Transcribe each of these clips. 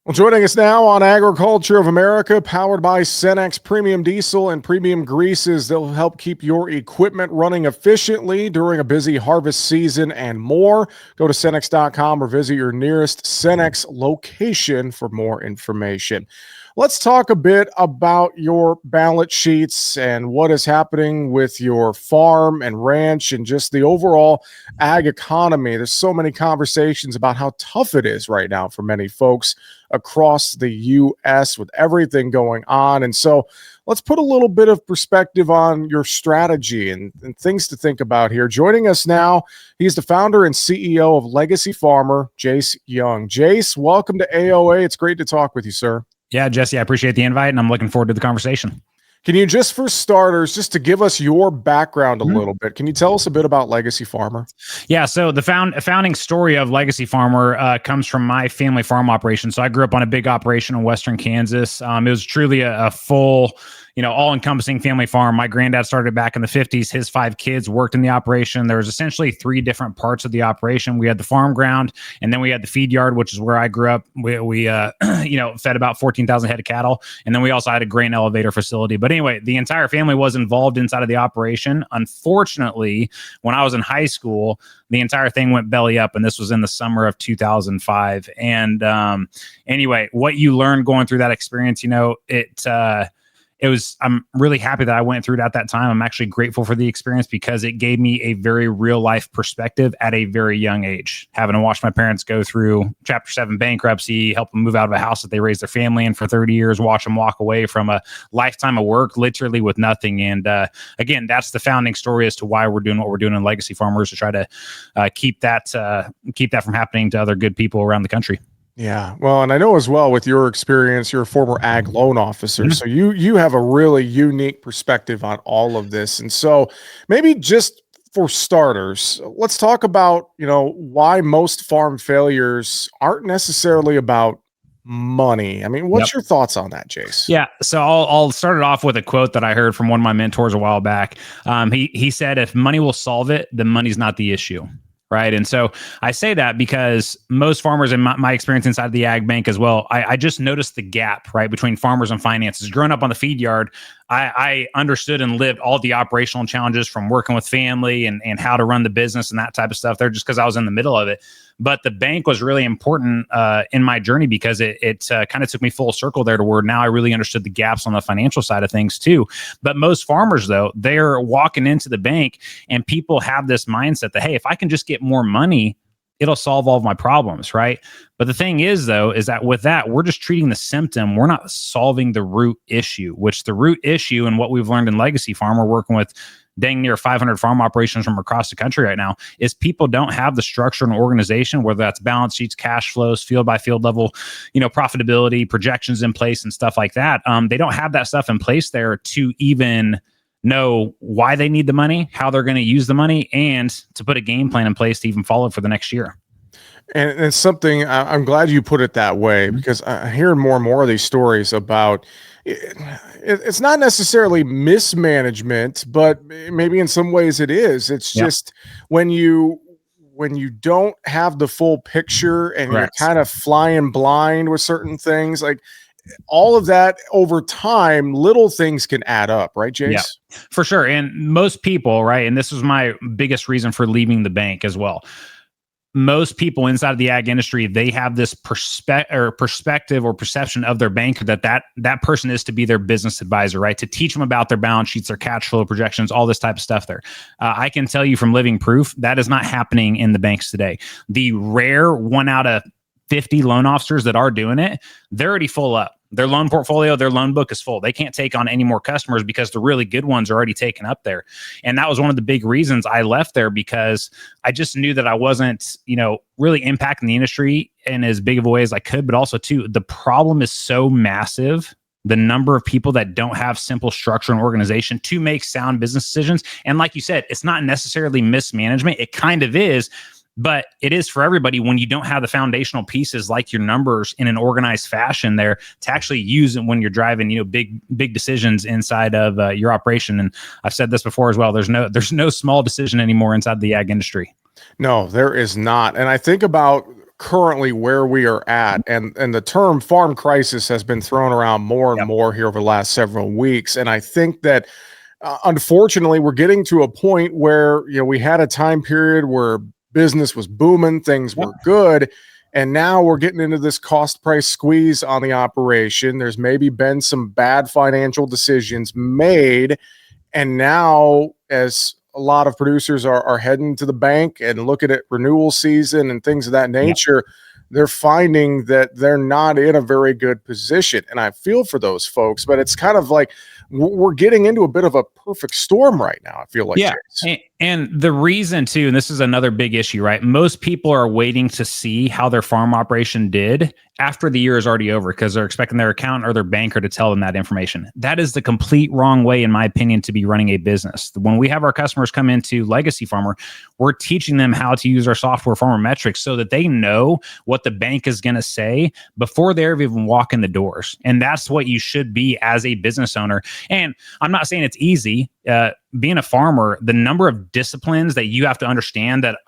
Well, joining us now on Agriculture of America, powered by Cenex Premium Diesel and Premium Greases. They'll help keep your equipment running efficiently during a busy harvest season and more. Go to Cenex.com or visit your nearest Cenex location for more information. Let's talk a bit about your balance sheets and what is happening with your farm and ranch and just the overall ag economy. There's so many conversations about how tough it is right now for many folks across the U.S. with everything going on. And so let's put a little bit of perspective on your strategy and things to think about here. Joining us now, he's the founder and CEO of Legacy Farmer, Jace Young. Jace, welcome to AOA. It's great to talk with you, sir. Yeah, Jesse, I appreciate the invite, and I'm looking forward to the conversation. Can you just, for starters, just to give us your background a little bit, can you tell us a bit about Legacy Farmer? Yeah, so the founding story of Legacy Farmer comes from my family farm operation. So I grew up on a big operation in Western Kansas. It was truly a full, all-encompassing family farm. My granddad started back in the 50s. His 5 kids worked in the operation. There was essentially 3 different parts of the operation. We had the farm ground, and then we had the feed yard, which is where I grew up. We fed about 14,000 head of cattle, and then we also had a grain elevator facility. But anyway, the entire family was involved inside of the operation. Unfortunately, when I was in high school, the entire thing went belly up, and this was in the summer of 2005. And anyway, what you learn going through that experience, I'm really happy that I went through it at that time. I'm actually grateful for the experience because it gave me a very real life perspective at a very young age. Having to watch my parents go through Chapter 7 bankruptcy, help them move out of a house that they raised their family in for 30 years, watch them walk away from a lifetime of work, literally with nothing. And again, that's the founding story as to why we're doing what we're doing in Legacy Farmers, to try to keep that from happening to other good people around the country. Yeah, well, and I know as well with your experience, you're a former ag loan officer, so you have a really unique perspective on all of this. And so maybe just for starters, let's talk about, why most farm failures aren't necessarily about money. I mean, what's your thoughts on that, Jace? Yeah, so I'll start it off with a quote that I heard from one of my mentors a while back. He said, "If money will solve it, then money's not the issue." Right. And so I say that because most farmers, in my experience inside the ag bank as well, I just noticed the gap, right, between farmers and finances. Growing up on the feed yard, I understood and lived all the operational challenges from working with family and how to run the business and that type of stuff there, just because I was in the middle of it. But the bank was really important in my journey because it kind of took me full circle there to where now I really understood the gaps on the financial side of things too. But most farmers, though, they're walking into the bank and people have this mindset that, hey, if I can just get more money, it'll solve all of my problems, right? But the thing is, though, is that with that, we're just treating the symptom. We're not solving the root issue, which the root issue and what we've learned in Legacy Farm, we're working with dang near 500 farm operations from across the country right now, is people don't have the structure and organization, whether that's balance sheets, cash flows, field by field level, profitability, projections in place and stuff like that. They don't have that stuff in place there to even know why they need the money, how they're going to use the money, and to put a game plan in place to even follow for the next year. And it's something I'm glad you put it that way, because I hear more and more of these stories about it's not necessarily mismanagement, but maybe in some ways it is. It's just when you don't have the full picture and you're kind of flying blind with certain things, like all of that over time, little things can add up, right, Jace? Yeah, for sure. And most people, right, and this was my biggest reason for leaving the bank as well. Most people inside of the ag industry, they have this perspective or perception of their banker that person is to be their business advisor, right? To teach them about their balance sheets, their cash flow projections, all this type of stuff there. I can tell you from living proof, that is not happening in the banks today. The rare 1 out of 50 loan officers that are doing it, they're already full up. Their loan portfolio, their loan book is full. They can't take on any more customers because the really good ones are already taken up there. And that was one of the big reasons I left there, because I just knew that I wasn't, really impacting the industry in as big of a way as I could. But also too, the problem is so massive, the number of people that don't have simple structure and organization to make sound business decisions. And like you said, it's not necessarily mismanagement. It kind of is. But it is for everybody when you don't have the foundational pieces like your numbers in an organized fashion there to actually use it when you're driving, big decisions inside of your operation. And I've said this before as well. There's no small decision anymore inside the ag industry. No, there is not. And I think about currently where we are at, and the term farm crisis has been thrown around more and more here over the last several weeks, and I think that unfortunately we're getting to a point where we had a time period where business was booming, things were good, and now we're getting into this cost price squeeze on the operation. There's maybe been some bad financial decisions made, and now as a lot of producers are heading to the bank and looking at renewal season and things of that nature, they're finding that they're not in a very good position. And I feel for those folks, but it's kind of like we're getting into a bit of a perfect storm right now, I feel like. And the reason too, and this is another big issue, right? Most people are waiting to see how their farm operation did after the year is already over because they're expecting their accountant or their banker to tell them that information. That is the complete wrong way, in my opinion, to be running a business. When we have our customers come into Legacy Farmer, we're teaching them how to use our software Farmer Metrics so that they know what the bank is going to say before they even walk in the doors. And that's what you should be as a business owner. And I'm not saying it's easy. Being a farmer, the number of disciplines that you have to understand that,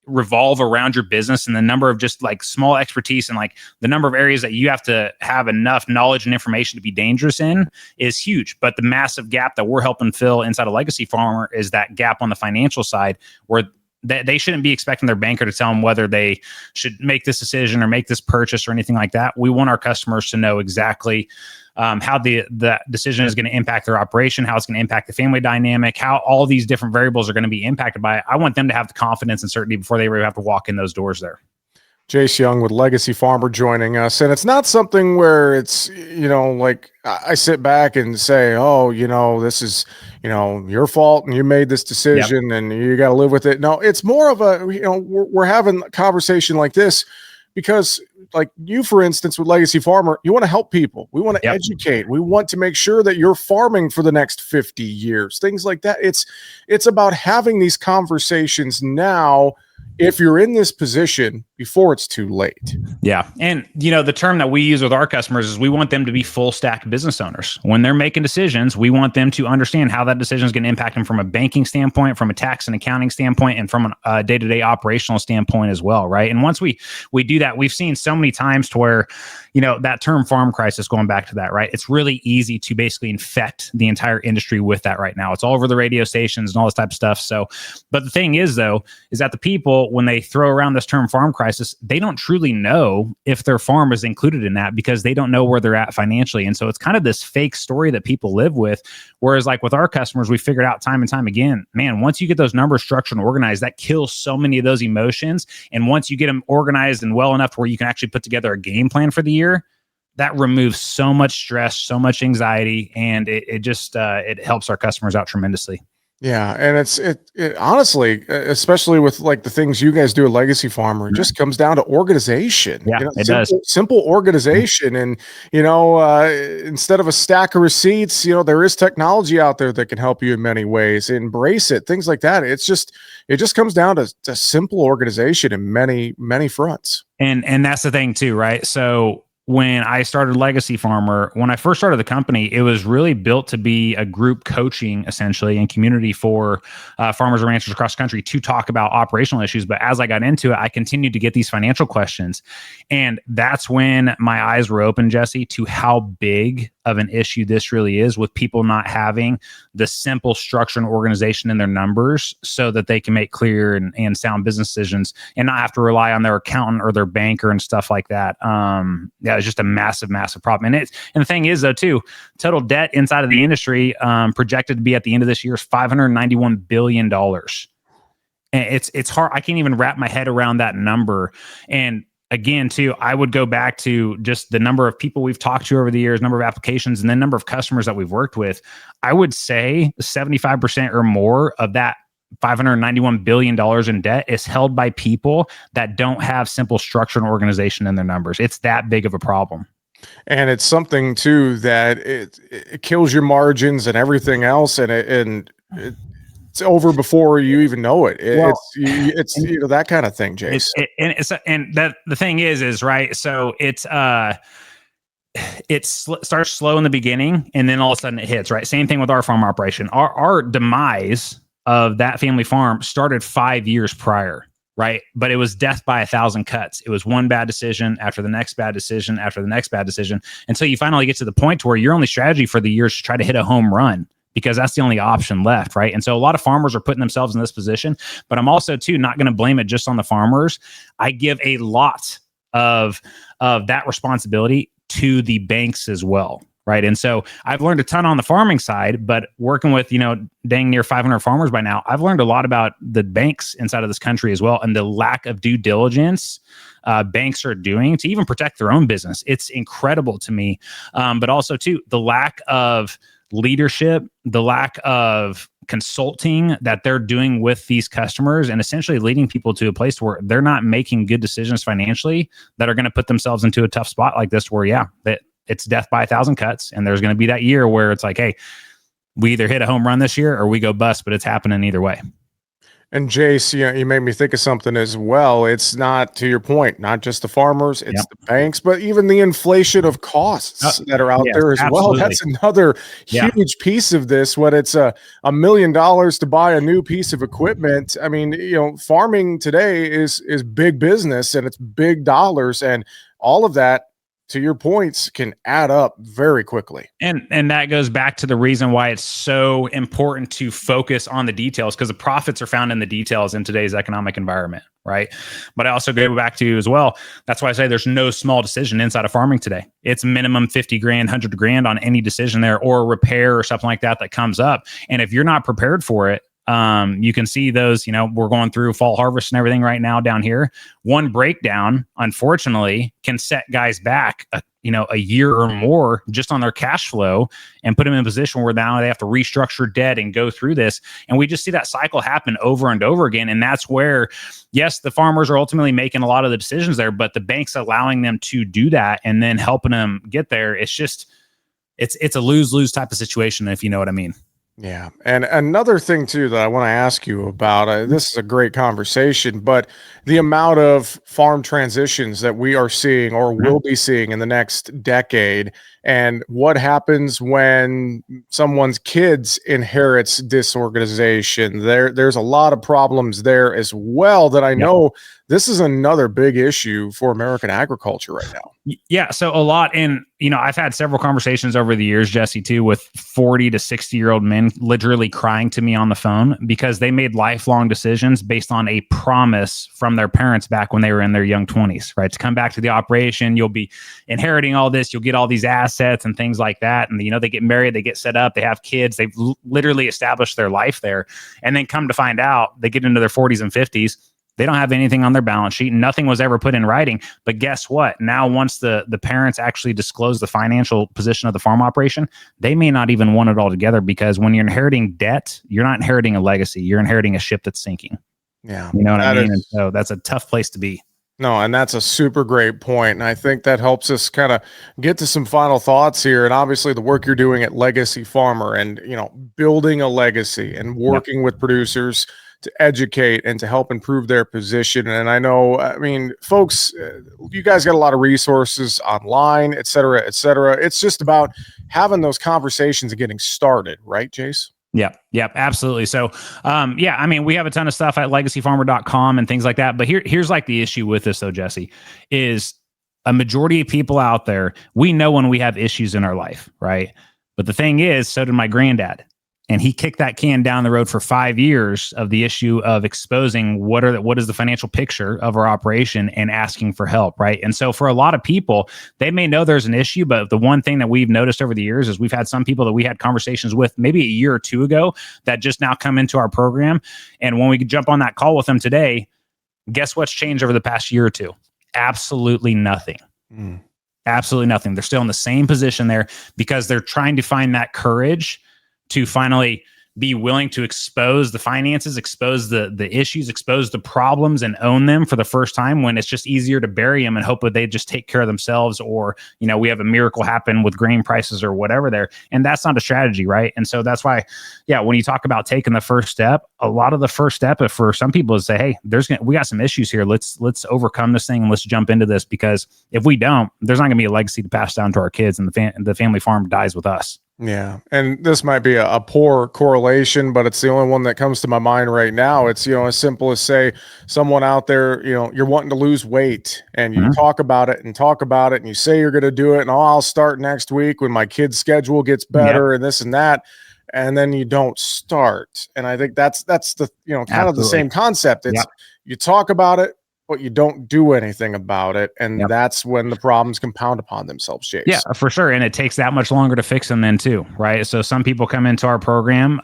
revolve around your business, and the number of just like small expertise and like the number of areas that you have to have enough knowledge and information to be dangerous in is huge. But the massive gap that we're helping fill inside a Legacy Farmer is that gap on the financial side where they shouldn't be expecting their banker to tell them whether they should make this decision or make this purchase or anything like that. We want our customers to know exactly how the decision is going to impact their operation, how it's going to impact the family dynamic, how all these different variables are going to be impacted by it. I want them to have the confidence and certainty before they really have to walk in those doors there. Jace Young with Legacy Farmer joining us. And it's not something where it's, like I sit back and say, oh, this is, your fault and you made this decision and you got to live with it. No, it's more of a, we're having a conversation like this because like you, for instance, with Legacy Farmer, you want to help people. We want to educate. We want to make sure that you're farming for the next 50 years, things like that. It's about having these conversations now if you're in this position before it's too late. Yeah. And, the term that we use with our customers is we want them to be full stack business owners. When they're making decisions, we want them to understand how that decision is going to impact them from a banking standpoint, from a tax and accounting standpoint, and from a day-to-day operational standpoint as well. Right. And once we do that, we've seen so many times to where, that term farm crisis, going back to that, right? It's really easy to basically infect the entire industry with that right now. It's all over the radio stations and all this type of stuff. So, but the thing is, though, is that the people, when they throw around this term farm crisis, they don't truly know if their farm is included in that because they don't know where they're at financially. And so it's kind of this fake story that people live with. Whereas like with our customers, we figured out time and time again, man, once you get those numbers structured and organized, that kills so many of those emotions. And once you get them organized and well enough to where you can actually put together a game plan for the year, that removes so much stress, so much anxiety, and it just helps our customers out tremendously. Yeah, and it honestly, especially with like the things you guys do at Legacy Farmer, it just comes down to organization. Yeah, it does. Simple organization, and instead of a stack of receipts, there is technology out there that can help you in many ways. Embrace it, things like that. It just comes down to simple organization in many fronts. And that's the thing too, right? So when I started Legacy Farmer, when I first started the company, it was really built to be a group coaching, essentially, and community for farmers and ranchers across the country to talk about operational issues. But as I got into it, I continued to get these financial questions. And that's when my eyes were open, Jesse, to how big of an issue this really is, with people not having the simple structure and organization in their numbers so that they can make clear and sound business decisions and not have to rely on their accountant or their banker and stuff like that. It's just a massive problem. And the thing is, though, too, total debt inside of the industry projected to be at the end of this year is $591 billion. And it's hard. I can't even wrap my head around that number. And again, too, I would go back to just the number of people we've talked to over the years, number of applications, and then number of customers that we've worked with. I would say 75% or more of that $591 billion in debt is held by people that don't have simple structure and organization in their numbers. It's that big of a problem. And it's something too that it kills your margins and everything else, and it's over before you even know it. It's that kind of thing, Jace. And that the thing is right. So it starts slow in the beginning, and then all of a sudden it hits. Right. Same thing with our farm operation. Our demise of that family farm started 5 years prior. right? But it was death by 1,000 cuts. It was one bad decision after the next bad decision after the next bad decision, until you finally get to the point where your only strategy for the year is to try to hit a home run, because that's the only option left, right? And so a lot of farmers are putting themselves in this position, but I'm also too not going to blame it just on the farmers. I give a lot of that responsibility to the banks as well, right? And so I've learned a ton on the farming side, but working with, dang near 500 farmers by now, I've learned a lot about the banks inside of this country as well, and the lack of due diligence banks are doing to even protect their own business. It's incredible to me. But also too, the lack of leadership, the lack of consulting that they're doing with these customers, and essentially leading people to a place where they're not making good decisions financially that are going to put themselves into a tough spot like this, where that it's death by 1,000 cuts. And there's going to be that year where it's like, hey, we either hit a home run this year or we go bust, but it's happening either way. And Jace, you made me think of something as well. It's not, to your point, not just the farmers, it's the banks, but even the inflation of costs that are out there as well. That's another huge piece of this. When it's $1 million to buy a new piece of equipment, I mean, farming today is big business, and it's big dollars, and all of that, to your points, can add up very quickly. And that goes back to the reason why it's so important to focus on the details, because the profits are found in the details in today's economic environment, right? But I also go back to as well, that's why I say there's no small decision inside of farming today. It's minimum 50 grand, 100 grand on any decision there, or a repair or something like that comes up. And if you're not prepared for it, you can see those, we're going through fall harvest and everything right now down here. One breakdown, unfortunately, can set guys back, a year or more just on their cash flow, and put them in a position where now they have to restructure debt and go through this. And we just see that cycle happen over and over again. And that's where, yes, the farmers are ultimately making a lot of the decisions there, but the bank's allowing them to do that and then helping them get there. It's just, it's a lose-lose type of situation, if you know what I mean. Yeah. And another thing too that I want to ask you about, this is a great conversation, but the amount of farm transitions that we are seeing or will be seeing in the next decade, and what happens when someone's kids inherits disorganization. There's a lot of problems there as well that I know this is another big issue for American agriculture right now. Yeah. So a lot. And, I've had several conversations over the years, Jesse, too, with 40 to 60-year-old men literally crying to me on the phone because they made lifelong decisions based on a promise from their parents back when they were in their young 20s, right? To come back to the operation, you'll be inheriting all this, you'll get all these assets and things like that. And, they get married, they get set up, they have kids, they've literally established their life there. And then come to find out, they get into their 40s and 50s. They don't have anything on their balance sheet. Nothing was ever put in writing. But guess what? Now, once the parents actually disclose the financial position of the farm operation, they may not even want it all together, because when you're inheriting debt, you're not inheriting a legacy. You're inheriting a ship that's sinking. Yeah. You know what I mean? And so that's a tough place to be. No, and that's a super great point. And I think that helps us kind of get to some final thoughts here. And obviously the work you're doing at Legacy Farmer and, building a legacy and working with producers to educate and to help improve their position. And I know, folks, you guys got a lot of resources online, et cetera, et cetera. It's just about having those conversations and getting started, right, Jace? Yep, absolutely. So, we have a ton of stuff at legacyfarmer.com and things like that. But here's like the issue with this though, Jesse, is a majority of people out there, we know when we have issues in our life, right? But the thing is, so did my granddad. And he kicked that can down the road for 5 years of the issue of exposing what is the financial picture of our operation and asking for help, right? And so for a lot of people, they may know there's an issue, but the one thing that we've noticed over the years is we've had some people that we had conversations with maybe a year or two ago that just now come into our program. And when we jump on that call with them today, guess what's changed over the past year or two? Absolutely nothing. Absolutely nothing. They're still in the same position there because they're trying to find that courage to finally be willing to expose the finances, expose the issues, expose the problems, and own them for the first time, when it's just easier to bury them and hope that they just take care of themselves, or, we have a miracle happen with grain prices or whatever there. And that's not a strategy, right? And so that's why, when you talk about taking the first step, a lot of the first step for some people is say, hey, we got some issues here. Let's overcome this thing and let's jump into this, because if we don't, there's not gonna be a legacy to pass down to our kids, and the family farm dies with us. Yeah. And this might be a poor correlation, but it's the only one that comes to my mind right now. It's, as simple as say someone out there, you're wanting to lose weight and you Mhm. talk about it and talk about it and you say you're going to do it. And I'll start next week when my kid's schedule gets Yep, better and this and that. And then you don't start. And I think that's the, kind of the absolutely. same concept. It's Yep, you talk about it, but you don't do anything about it. And yep. that's when the problems compound upon themselves, Yeah, Jace. for sure. And it takes that much longer to fix them then too, right? So some people come into our program.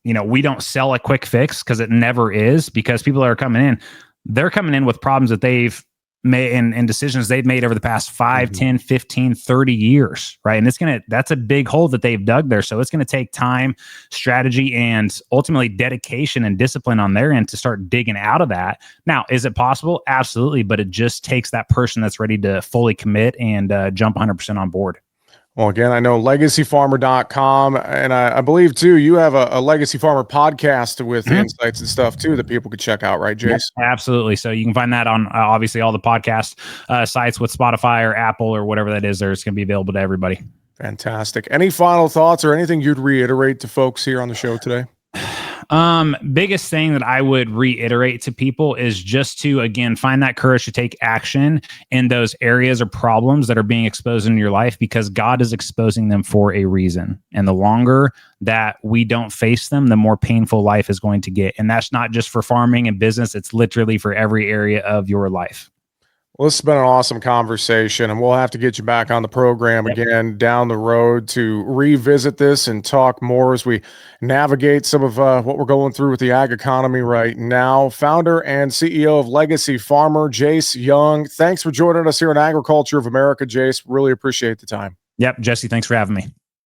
We don't sell a quick fix because it never is, because people that are coming in, they're coming in with problems that they've made and decisions they've made over the past 5, Mhm. 10, 15, 30 years, right? And that's a big hole that they've dug there. So it's gonna take time, strategy, and ultimately dedication and discipline on their end to start digging out of that. Now, is it possible? Absolutely, but it just takes that person that's ready to fully commit and jump 100% on board. Well, again, I know legacyfarmer.com, and I believe too, you have a Legacy Farmer podcast with Mhm. insights and stuff too that people could check out, right, Yep, Jace? absolutely. So you can find that on obviously all the podcast sites with Spotify or Apple or whatever that is. There's going to be available to everybody. Fantastic. Any final thoughts or anything you'd reiterate to folks here on the show today? Biggest thing that I would reiterate to people is just to, again, find that courage to take action in those areas or problems that are being exposed in your life, because God is exposing them for a reason. And the longer that we don't face them, the more painful life is going to get. And that's not just for farming and business, it's literally for every area of your life. Well, this has been an awesome conversation, and we'll have to get you back on the program Yep. again down the road to revisit this and talk more as we navigate some of what we're going through with the ag economy right now. Founder and CEO of Legacy Farmer, Jace Young. Thanks for joining us here on Agriculture of America, Jace. Really appreciate the time. Yep. Jesse, thanks for having me.